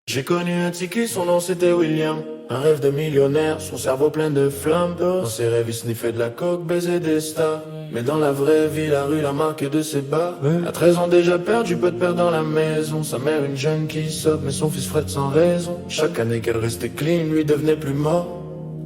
J'ai connu un tiki, son nom c'était William. Un rêve de millionnaire, son cerveau plein de flammes. Dans ses rêves il sniffait de la coke, baisait des stars. Mais dans la vraie vie, la rue, la marque de ses bas. À 13 ans déjà perdu, peu de père dans la maison. Sa mère une jeune qui sort, mais son fils frette sans raison. Chaque année qu'elle restait clean, lui devenait plus mort.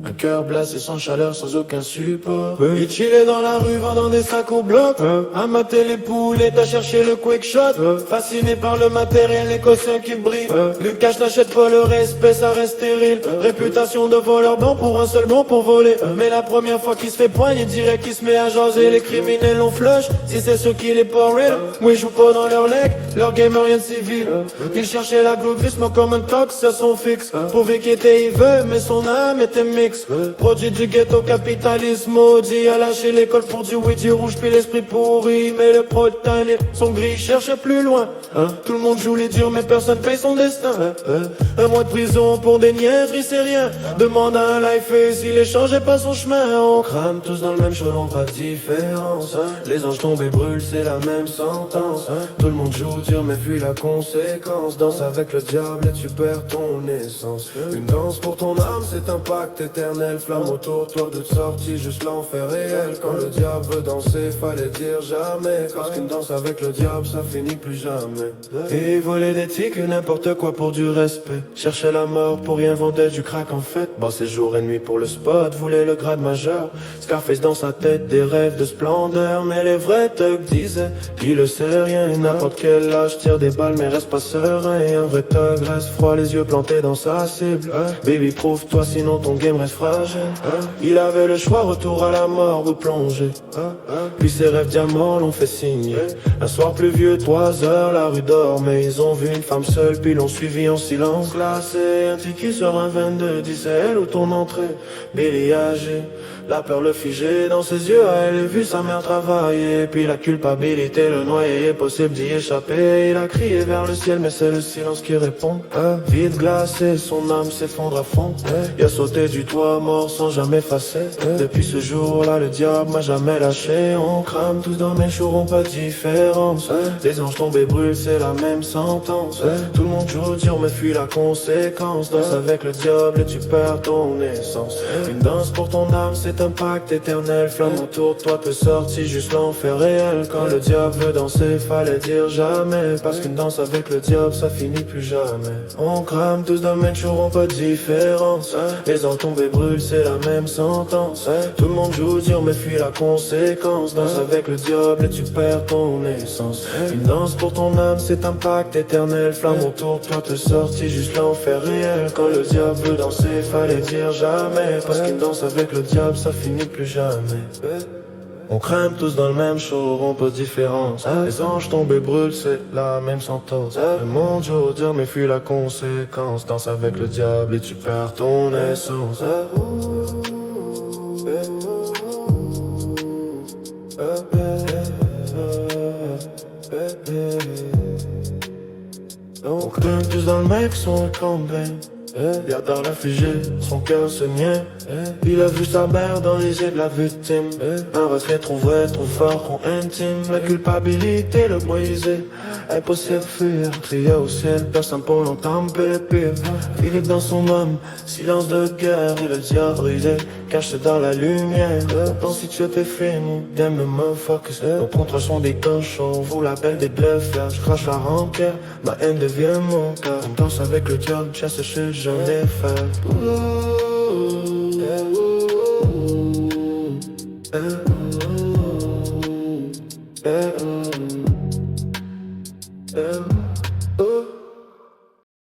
Un cœur blasé sans chaleur, sans aucun support. Il chillait dans la rue, vendant des sacs au bloc. À mater les poulettes, à chercher le quick shot. Fasciné par le matériel écossais qui brille. Lucas n'achète pas le respect, ça reste stérile. Réputation de voleur bon pour un seul bon pour voler. Mais la première fois qu'il se fait poigner, direct qu'il se met à jaser. Les criminels l'ont flush, si c'est ceux qui les pas real. Oui, joue pas dans leur leg, leur game rien de civil. Il cherchait la glovisme comme un tox à son fixe. Prouver qu'il était evil, mais son âme était mixte. Produit du ghetto, capitalisme maudit. A lâché l'école pour du weed, du rouge puis l'esprit pourri. Mais le protagoniste, son gris cherche plus loin. Tout le monde joue les durs mais personne paye son destin. Un mois de prison pour des niaiseries c'est rien. Demande à un life et s'il échangeait pas son chemin. On crame tous dans le même chaudron, pas de différence. Les anges tombés brûlent, c'est la même sentence. Tout le monde joue dur mais fuit la conséquence. Danse avec le diable et tu perds ton essence. Une danse pour ton âme, c'est un pacte éternel. Flamme autour, toi de sortie, juste l'enfer réel. Quand le diable veut danser, fallait dire jamais. Parce qu'une danse avec le diable, ça finit plus jamais. Et voler des tickets, n'importe quoi pour du respect. Chercher la mort pour rien vendre du crack en fait. Bosser jour et nuit pour le spot, voulait le grade majeur. Scarface dans sa tête, des rêves de splendeur. Mais les vrais thugs disaient, il le sait rien. N'importe quel âge tire des balles mais reste pas serein. Et un vrai thug reste froid, les yeux plantés dans sa cible. Baby prouve-toi sinon ton game reste fragile. Il avait le choix, retour à la mort ou plonger. Puis ses rêves diamants l'ont fait signer. Un soir pluvieux, 3 heures, la rue dort. Mais ils ont vu une femme seule, puis l'ont suivi en silence. Glacé, un ticket sur un 22, disait elle ou ton entrée. Billy âgé, la peur le figé dans ses yeux. Elle a vu sa mère travailler. Puis la culpabilité le noyait, possible d'y échapper. Il a crié vers le ciel, mais c'est le silence qui répond. Vide glacé, son âme s'effondre à fond. Il a sauté du toit, mort sans jamais effacer. Depuis ce jour-là, le diable m'a jamais lâché. On crame tous dans mes chourons, pas de différence. Les anges tombés brûlent, c'est la même sentence. Tout le monde joue dur, mais fuit la conséquence. Danse avec le diable et tu perds ton essence. Une danse pour ton âme, c'est un pacte éternel. Flamme autour de toi peut sortir, juste l'enfer réel. Quand le diable veut danser, fallait dire jamais. Parce qu'une danse avec le diable, ça finit plus jamais. On crame tous dans mes chourons, pas de différence. Les anges tombés brûlent, c'est la même sentence. Tout le monde joue dur mais fuit la conséquence. Danse avec le diable et tu perds ton essence. Une danse pour ton âme, c'est un pacte éternel. Flamme autour de toi te sortir, juste l'enfer réel. Quand le diable veut danser, fallait dire jamais. Parce qu'une danse avec le diable, ça finit plus jamais. On crame tous dans le même chaudron, pas de différence. Les anges tombés brûlent, c'est la même sentence. Le monde joue dur mais fuit la conséquence. Danse avec le diable et tu perds ton essence. On crame tous dans le mec, son combien. Y'a dans la figée, son cœur se niait. Il a vu sa mère dans les yeux de la victime. Un retrait trop vrai, trop fort, trop intime. La culpabilité le brisait. Impossible de fuir, crier au ciel, personne pour l'entendre pire. Philippe dans son âme, silence de guerre. Et le diable brisé, caché dans la lumière. Dans si tu étais film, damn le motherfuckers. Nos contrôles sont des cochons, vous l'appelle des bluffers. Je crache la rampère, ma haine devient mon cœur. On danse avec le diable, chasse chez je l'ai fait. Yeah.